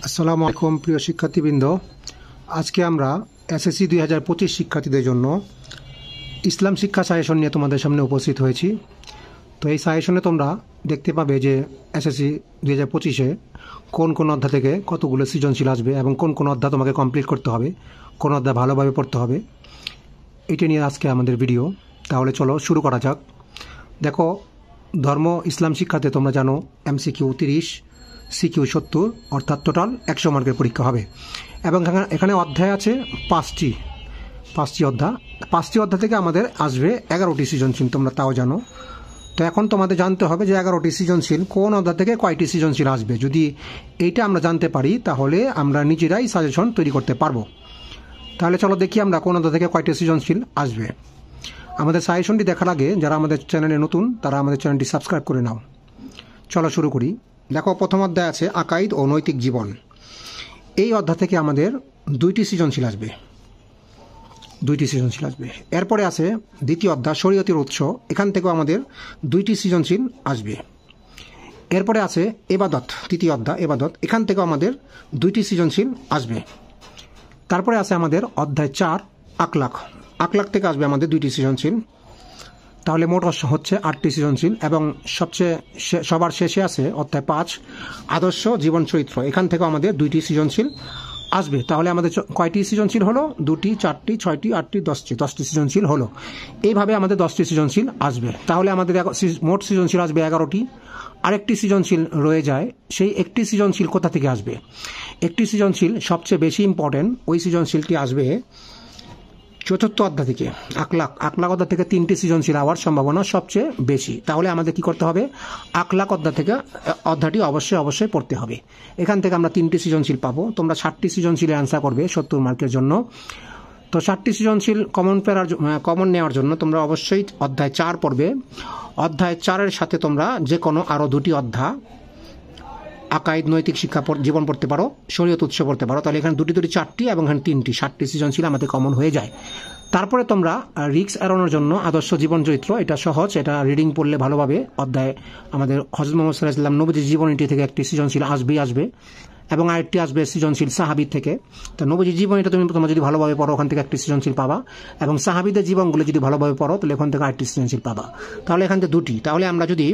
আসসালামু আলাইকুম প্রিয় শিক্ষার্থীবৃন্দ। আজকে আমরা এসএসসি 2025 শিক্ষার্থীদের জন্য ইসলাম শিক্ষা সাজেশন নিয়ে তোমাদের সামনে উপস্থিত হয়েছি। তো এই সাজেশনে তোমরা দেখতে পাবে যে এসএসসি 2025-এ কোন কোন অধ্যায় থেকে কতগুলো সৃজনশীল আসবে এবং কোন কোন অধ্যায় তোমাকে কমপ্লিট করতে হবে, কোন অধ্যায় ভালোভাবে পড়তে হবে, এটা নিয়ে আজকে আমাদের ভিডিও। তাহলে চলো শুরু করা যাক। দেখো, ধর্ম ইসলাম শিক্ষাতে তোমরা জানো MCQ 30, CQ 70, অর্থাৎ টোটাল 100 মার্কের পরীক্ষা হবে। এবং এখানে অধ্যায় আছে পাঁচটি অধ্যায় থেকে আমাদের আসবে 11টি সৃজনশীল, তোমরা তাও জানো। তো এখন তোমাদের জানতে হবে যে 11টি সৃজনশীল কোন অধ্যায় থেকে কয়টি সৃজনশীল আসবে। যদি এইটা আমরা জানতে পারি তাহলে আমরা নিজেরাই সাজেশন তৈরি করতে পারবো। তাহলে চলো দেখি আমরা কোন অধ্যায় থেকে কয়টি সৃজনশীল আসবে। আমাদের সাজেশনটি দেখার আগে যারা আমাদের চ্যানেলে নতুন তারা আমাদের চ্যানেলটি সাবস্ক্রাইব করে নাও। চলো শুরু করি। দেখো, প্রথম অধ্যায় আছে আকাইদ ও নৈতিক জীবন। এই অধ্যায় থেকে আমাদের দুইটি সৃজনশীল আসবে। এরপরে আছে দ্বিতীয় অধ্যায় শরীয়তের উৎস। এখান থেকেও আমাদের দুইটি সৃজনশীল আসবে। এরপরে আছে এবাদত, তৃতীয় অধ্যায় এবাদত। এখান থেকেও আমাদের দুইটি সৃজনশীল আসবে। তারপরে আছে আমাদের অধ্যায় 4 আকলাক থেকে আসবে আমাদের দুইটি সৃজনশীল। তাহলে মোট হচ্ছে 8টি সৃজনশীল। এবং সবার শেষে আছে অধ্যায় 5 আদর্শ জীবন চরিত্র। এখান থেকে আমাদের দুইটি সৃজনশীল আসবে। তাহলে আমাদের কয়টি সৃজনশীল হলো? 2টি, 4টি, 6টি, 8টি, 10টি সৃজনশীল হলো। এইভাবে আমাদের 10টি সৃজনশীল আসবে। তাহলে আমাদের মোট সৃজনশীল আসবে 11টি। আরেকটি সৃজনশীল রয়ে যায়। সেই একটি সৃজনশীল কোথা থেকে আসবে? একটি সৃজনশীল সবচেয়ে বেশি ইম্পর্টেন্ট, ওই সৃজনশীলটি আসবে চতুর্থ অধ্যায় থেকে। আকলাক অধ্যায় থেকে 3টি সৃজনশীল হওয়ার সম্ভাবনা সবচেয়ে বেশি। তাহলে আমাদের কি করতে হবে? আকলাক অধ্যায় থেকে অধ্যায়টি অবশ্যই পড়তে হবে। এখান থেকে আমরা 3টি সৃজনশীল পাবো। তোমরা 60টি সৃজনশীলের অ্যান্সার করবে 70 মার্কের জন্য। তো 60টি সৃজনশীল কমন নেওয়ার জন্য তোমরা অবশ্যই অধ্যায় 4 পড়বে। অধ্যায় 4-এর সাথে তোমরা যে কোনো আরও 2টি অধ্যায় আকাইদ নৈতিক শিক্ষা জীবন পড়তে পারো, শরীয়ত উৎস পড়তে পারো। তাহলে এখানে 2টি 4টি এবং এখানে 3টি, 60টি সৃজনশীল আমাদের কমন হয়ে যায়। তারপরে তোমরা রিক্স এড়ানোর জন্য আদর্শ জীবন চরিত্র, এটা সহজ, এটা রিডিং পড়লে ভালোভাবে অধ্যায় আমাদের হযরত মুহাম্মদ সাল্লাল্লাহু আলাইহি ওয়াসাল্লাম নবীজির জীবনীটি থেকে একটি সৃজনশীল আসবে এবং আরেকটি আসবে সৃজনশীল সাহাবীর থেকে। তো নবীজির জীবনীটা তোমরা যদি ভালোভাবে পড়ো ওখান থেকে একটি সৃজনশীল পাবা, এবং সাহাবীদের জীবনগুলো যদি ভালোভাবে পড়ো তাহলে এখান থেকে আরেকটি সৃজনশীল পাবা। তাহলে এখান থেকে 2টি। তাহলে আমরা যদি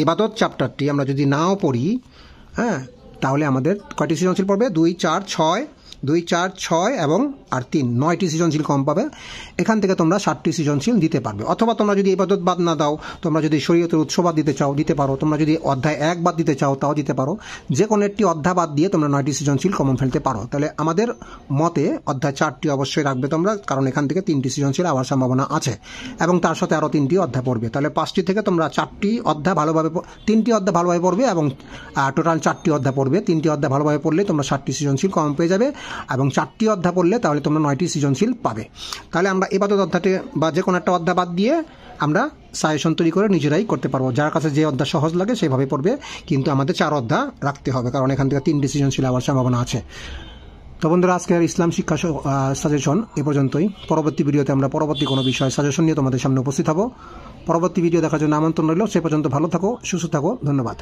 ইবাদত চ্যাপ্টারটি আমরা যদি নাও পড়ি, তাহলে আমাদের কয়টি সৃজনশীল পড়বে? 2, 4, 6 এবং 3, 9টি সৃজনশীল কম পাবে। এখান থেকে তোমরা 60টি সৃজনশীল দিতে পারবে। অথবা তোমরা যদি ইবাদত বাদ না দাও, তোমরা যদি শরীয়তের উৎস বাদ দিতে চাও দিতে পারো। তোমরা যদি অধ্যায় 1 বাদ দিতে চাও তাও দিতে পারো। যে কোনো একটি অধ্যায় বাদ দিয়ে তোমরা 9টি সৃজনশীল কমন ফেলতে পারো। তাহলে আমাদের মতে অধ্যায় 4টি অবশ্যই রাখবে তোমরা, কারণ এখান থেকে 3টি সৃজনশীল হওয়ার সম্ভাবনা আছে এবং তার সাথে আরও 3টি অধ্যায় পড়বে। তাহলে 5টি থেকে তোমরা 3টি অধ্যায় ভালোভাবে পড়বে এবং টোটাল 4টি অধ্যায় পড়বে। 3টি অধ্যায় ভালোভাবে পড়লে তোমরা 60টি সৃজনশীল কম পেয়ে যাবে, এবং 4টি অধ্যায় পড়লে তাহলে তোমরা 9টি সৃজনশীল পাবে। তাহলে আমরা ইবাদত অধ্যায়টি বা যে কোনো একটা অধ্যায় বাদ দিয়ে আমরা সাজেশন তৈরি করে নিজেরাই করতে পারবো। যার কাছে যে অধ্যায় সহজ লাগে সেভাবে পড়বে, কিন্তু আমাদের 4 অধ্যায় রাখতে হবে, কারণ এখান থেকে 3টি সৃজনশীল হওয়ার সম্ভাবনা আছে। তো বন্ধুরা, আজকের ইসলাম শিক্ষা সাজেশন এ পর্যন্তই। পরবর্তী ভিডিওতে আমরা পরবর্তী কোনো বিষয় সাজেশন নিয়ে তোমাদের সামনে উপস্থিত হব। পরবর্তী ভিডিও দেখার জন্য আমন্ত্রণ রইল। সে পর্যন্ত ভালো থাকো, সুস্থ থাকো। ধন্যবাদ।